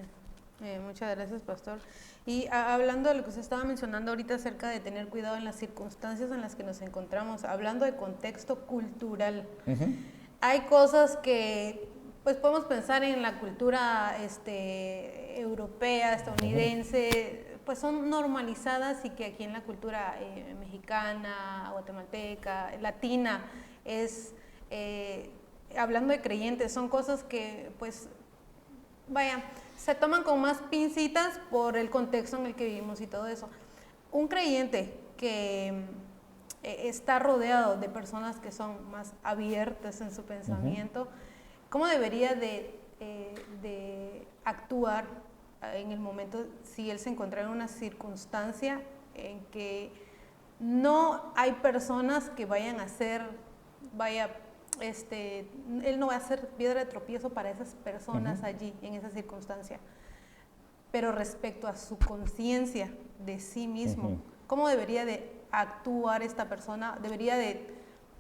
muchas gracias, pastor. Y hablando de lo que usted estaba mencionando ahorita acerca de tener cuidado en las circunstancias en las que nos encontramos, hablando de contexto cultural, hay cosas que pues podemos pensar en la cultura europea, estadounidense, pues son normalizadas y que aquí en la cultura mexicana, guatemalteca, latina, hablando de creyentes, son cosas que pues, vaya, se toman con más pincitas por el contexto en el que vivimos y todo eso. Un creyente que está rodeado de personas que son más abiertas en su pensamiento, ¿cómo debería de actuar en el momento si él se encontrara en una circunstancia en que no hay personas que vayan a ser, él no va a ser piedra de tropiezo para esas personas allí, en esa circunstancia. Pero respecto a su conciencia de sí mismo, ¿cómo debería de actuar esta persona? Debería de,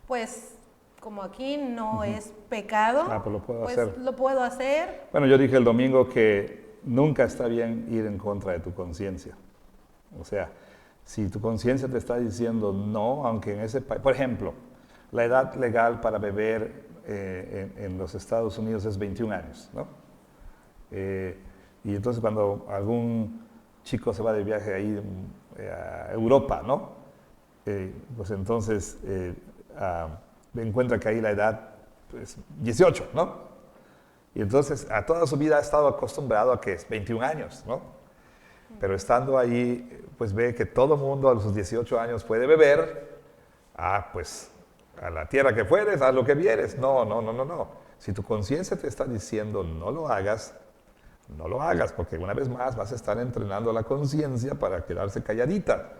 pues, como aquí no es pecado, pues lo puedo pues hacer. lo puedo hacer. Bueno, yo dije el domingo que nunca está bien ir en contra de tu conciencia. O sea, si tu conciencia te está diciendo no, aunque en ese país, por ejemplo, la edad legal para beber en los Estados Unidos es 21 años, ¿no? Y entonces cuando algún chico se va de viaje ahí a Europa, ¿no? Pues entonces encuentra que ahí la edad es 18, ¿no? Y entonces a toda su vida ha estado acostumbrado a que es 21 años, ¿no? Pero estando ahí, pues ve que todo mundo a los 18 años puede beber. Pues a la tierra que fueres, haz lo que vieres. No. Si tu conciencia te está diciendo no lo hagas, no lo hagas, porque una vez más vas a estar entrenando la conciencia para quedarse calladita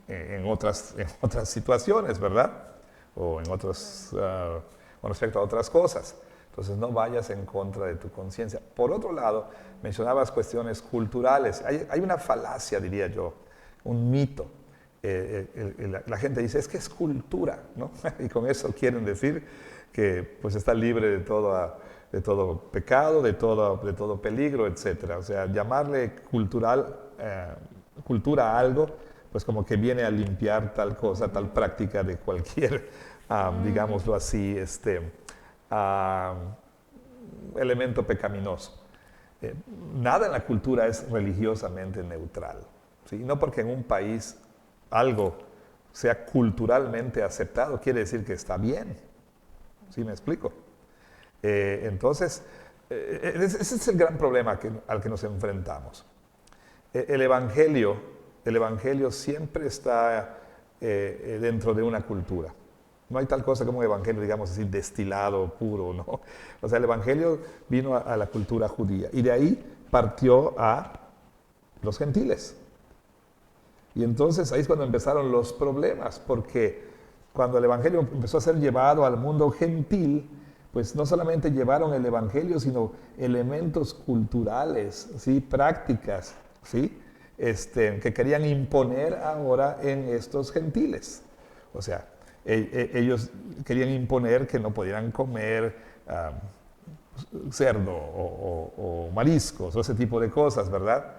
en otras situaciones, ¿verdad? O en otros, con respecto a otras cosas. Entonces no vayas en contra de tu conciencia. Por otro lado, mencionabas cuestiones culturales. Hay una falacia, diría yo, un mito. La gente dice, es que es cultura, ¿no? Y con eso quieren decir que pues está libre de todo pecado, de todo peligro, etc. O sea, llamarle cultura a algo, pues como que viene a limpiar tal cosa, tal práctica de cualquier, digámoslo así, elemento pecaminoso. Nada en la cultura es religiosamente neutral, ¿sí? No porque en un país algo sea culturalmente aceptado quiere decir que está bien. ¿Sí me explico? Entonces, ese es el gran problema al que nos enfrentamos. El Evangelio siempre está dentro de una cultura. No hay tal cosa como un evangelio, digamos así, destilado, puro, ¿no? O sea, el evangelio vino a la cultura judía y de ahí partió a los gentiles. Y entonces ahí es cuando empezaron los problemas, porque cuando el evangelio empezó a ser llevado al mundo gentil, pues no solamente llevaron el evangelio, sino elementos culturales, ¿sí? Prácticas, ¿sí? Que querían imponer ahora en estos gentiles. O sea, ellos querían imponer que no pudieran comer cerdo o mariscos o ese tipo de cosas, ¿verdad?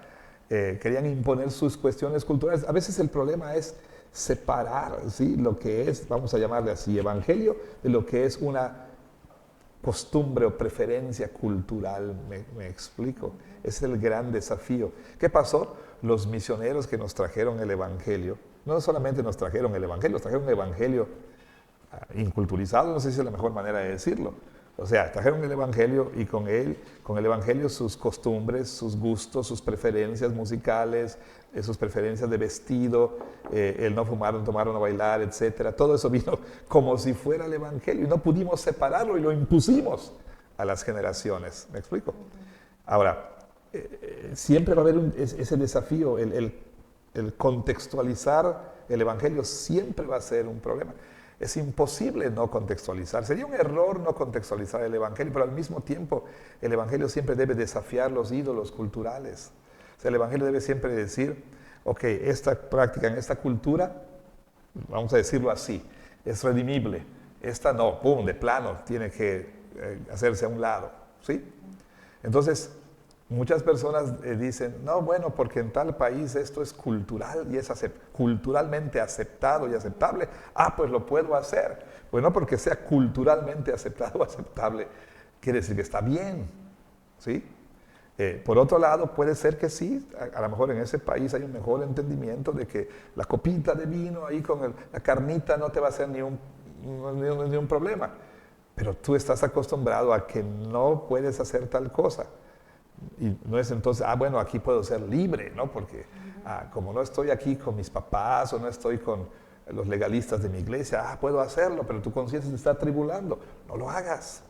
Querían imponer sus cuestiones culturales. A veces el problema es separar, ¿sí? Lo que es, vamos a llamarle así, evangelio, de lo que es una costumbre o preferencia cultural. ¿Me explico? Ese es el gran desafío. ¿Qué pasó? Los misioneros que nos trajeron el evangelio, no solamente nos trajeron el evangelio, nos trajeron un evangelio inculturizado, no sé si es la mejor manera de decirlo. O sea, trajeron el evangelio y con el evangelio sus costumbres, sus gustos, sus preferencias musicales, sus preferencias de vestido, el no fumar, no tomar, no bailar, etc. Todo eso vino como si fuera el evangelio y no pudimos separarlo y lo impusimos a las generaciones. ¿Me explico? Ahora, siempre va a haber ese desafío, el contextualizar el evangelio siempre va a ser un problema. Es imposible no contextualizar. Sería un error no contextualizar el evangelio, pero al mismo tiempo el evangelio siempre debe desafiar los ídolos culturales. O sea, el evangelio debe siempre decir, ok, esta práctica en esta cultura, vamos a decirlo así, es redimible. Esta no, pum, de plano, tiene que hacerse a un lado, ¿sí? Entonces, muchas personas dicen, no, bueno, porque en tal país esto es cultural y es culturalmente aceptado y aceptable, pues lo puedo hacer. Bueno, porque sea culturalmente aceptado o aceptable, quiere decir que está bien, ¿sí? Por otro lado, puede ser que sí, a lo mejor en ese país hay un mejor entendimiento de que la copita de vino ahí con la carnita no te va a hacer ni un problema, pero tú estás acostumbrado a que no puedes hacer tal cosa. Y no es entonces, bueno, aquí puedo ser libre, ¿no? Porque como no estoy aquí con mis papás o no estoy con los legalistas de mi iglesia, puedo hacerlo, pero tu conciencia te está atribulando. No lo hagas.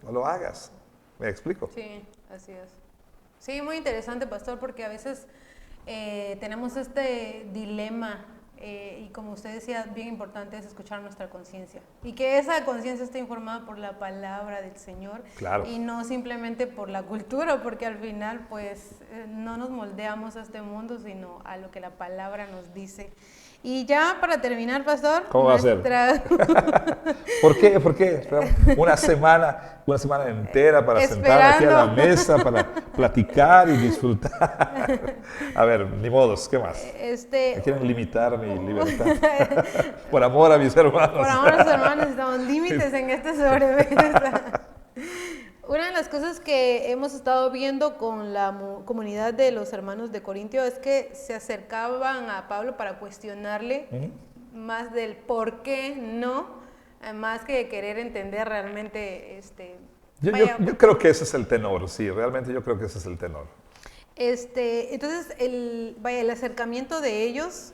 No lo hagas. ¿Me explico? Sí, así es. Sí, muy interesante, pastor, porque a veces tenemos este dilema y como usted decía, bien importante es escuchar nuestra conciencia y que esa conciencia esté informada por la palabra del Señor Claro. y no simplemente por la cultura, porque al final pues no nos moldeamos a este mundo, sino a lo que la palabra nos dice. Y ya para terminar, pastor, ¿Cómo va a ser? ¿Por qué? ¿Por qué? Esperamos una semana entera para sentar aquí a la mesa, para platicar y disfrutar. A ver, ni modos, ¿qué más? Me quieren limitar mi libertad. Por amor a mis hermanos. Por amor a mis hermanos, necesitamos límites en esta sobremesa. Una de las cosas que hemos estado viendo con la comunidad de los hermanos de Corintio es que se acercaban a Pablo para cuestionarle más del por qué no, más que querer entender realmente. Yo creo que ese es el tenor, sí, realmente yo creo que ese es el tenor. Entonces, el acercamiento de ellos,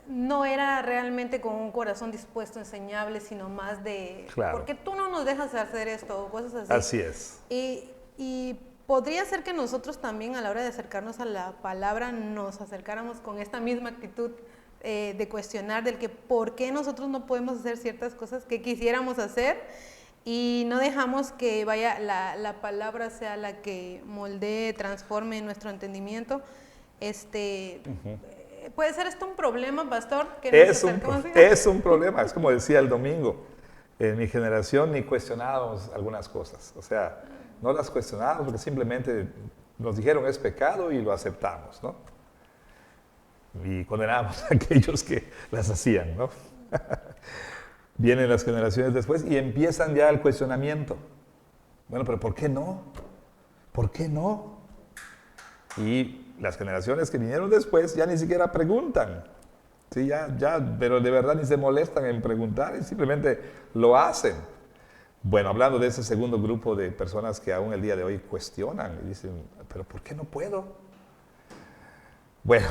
no era realmente con un corazón dispuesto, enseñable, sino más de, claro. ¿por qué tú no nos dejas hacer esto? O cosas así. Así es. Y podría ser que nosotros también a la hora de acercarnos a la palabra nos acercáramos con esta misma actitud de cuestionar del que por qué nosotros no podemos hacer ciertas cosas que quisiéramos hacer y no dejamos que la palabra sea la que moldee, transforme nuestro entendimiento. ¿Puede ser esto un problema, pastor? Es un problema, es como decía el domingo. En mi generación ni cuestionábamos algunas cosas. O sea, no las cuestionábamos porque simplemente nos dijeron es pecado y lo aceptamos, ¿no? Y condenamos a aquellos que las hacían, ¿no? Vienen las generaciones después y empiezan ya el cuestionamiento. Bueno, pero ¿por qué no? ¿Por qué no? Y las generaciones que vinieron después ya ni siquiera preguntan, ¿sí? Pero de verdad ni se molestan en preguntar y simplemente lo hacen. Bueno, hablando de ese segundo grupo de personas que aún el día de hoy cuestionan y dicen, ¿pero por qué no puedo? Bueno,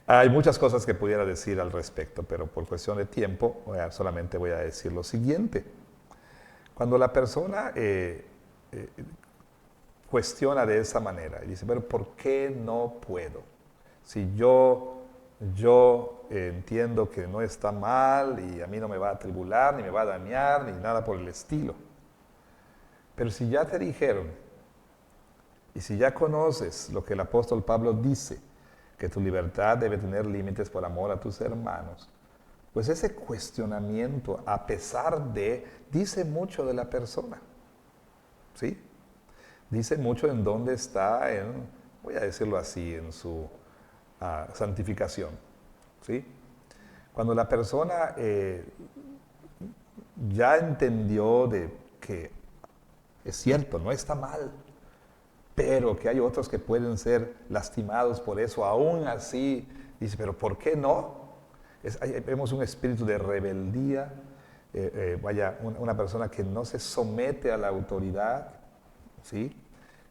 hay muchas cosas que pudiera decir al respecto, pero por cuestión de tiempo solamente voy a decir lo siguiente. Cuando la persona cuestiona de esa manera y dice, pero ¿por qué no puedo? Si yo entiendo que no está mal y a mí no me va a atribular, ni me va a dañar, ni nada por el estilo. Pero si ya te dijeron y si ya conoces lo que el apóstol Pablo dice, que tu libertad debe tener límites por amor a tus hermanos, pues ese cuestionamiento, a pesar de, dice mucho de la persona, ¿sí? Dice mucho en dónde está, voy a decirlo así, en su santificación, ¿sí? Cuando la persona ya entendió de que es cierto, no está mal, pero que hay otros que pueden ser lastimados por eso, aún así, dice, pero ¿por qué no? Vemos un espíritu de rebeldía, una persona que no se somete a la autoridad, ¿sí?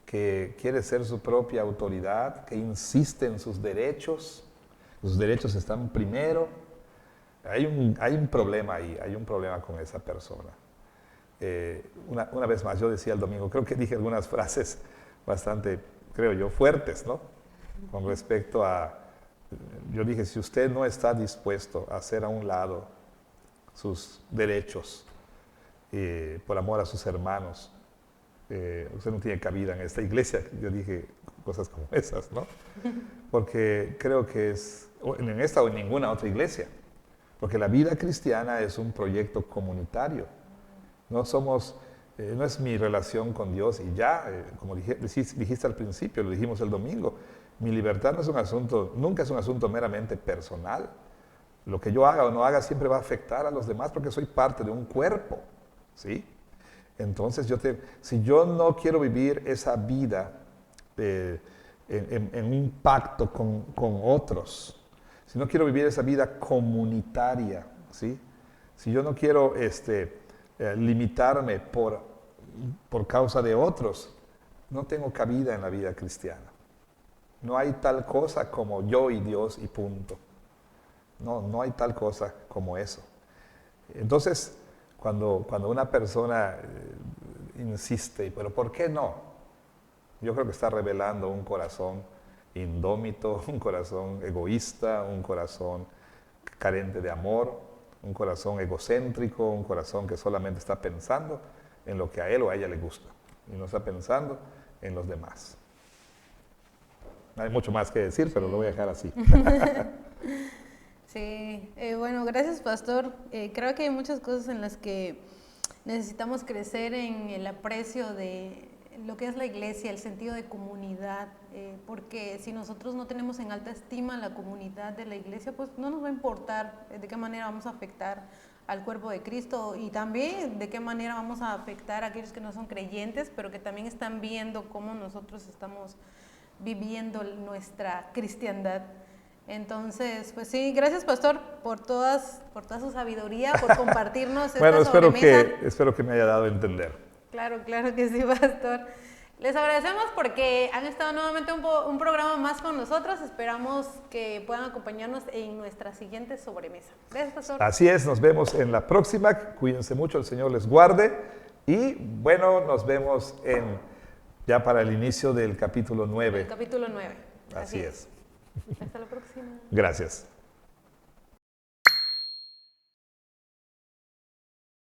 Que quiere ser su propia autoridad, que insiste en sus derechos están primero. Hay un problema ahí, hay un problema con esa persona. Una vez más, yo decía el domingo, creo que dije algunas frases bastante, creo yo, fuertes, ¿no? Con respecto yo dije, si usted no está dispuesto a hacer a un lado sus derechos por amor a sus hermanos, usted no tiene cabida en esta iglesia. Yo dije cosas como esas, ¿no? Porque creo que es, en esta o en ninguna otra iglesia, porque la vida cristiana es un proyecto comunitario. No es mi relación con Dios y ya, como dijiste al principio, lo dijimos el domingo, mi libertad nunca es un asunto meramente personal. Lo que yo haga o no haga siempre va a afectar a los demás porque soy parte de un cuerpo, ¿sí? Entonces, si yo no quiero vivir esa vida en un pacto con otros, si no quiero vivir esa vida comunitaria, ¿sí? Si yo no quiero limitarme por causa de otros, no tengo cabida en la vida cristiana. No hay tal cosa como yo y Dios y punto. No hay tal cosa como eso. Entonces, cuando una persona insiste, pero ¿por qué no? Yo creo que está revelando un corazón indómito, un corazón egoísta, un corazón carente de amor, un corazón egocéntrico, un corazón que solamente está pensando en lo que a él o a ella le gusta y no está pensando en los demás. Hay mucho más que decir, pero lo voy a dejar así. Sí, bueno, gracias, pastor. Creo que hay muchas cosas en las que necesitamos crecer en el aprecio de lo que es la iglesia, el sentido de comunidad, porque si nosotros no tenemos en alta estima la comunidad de la iglesia, pues no nos va a importar de qué manera vamos a afectar al cuerpo de Cristo y también de qué manera vamos a afectar a aquellos que no son creyentes, pero que también están viendo cómo nosotros estamos viviendo nuestra cristiandad. Entonces, pues sí, gracias, pastor, por toda su sabiduría, por compartirnos Bueno, esta sobremesa. espero que me haya dado a entender. Claro que sí, pastor. Les agradecemos porque han estado nuevamente un programa más con nosotros. Esperamos que puedan acompañarnos en nuestra siguiente sobremesa. Gracias, pastor. Así es, nos vemos en la próxima. Cuídense mucho, el Señor les guarde. Y bueno, nos vemos ya para el inicio del capítulo 9. El capítulo 9. Así es. Hasta la próxima. Gracias.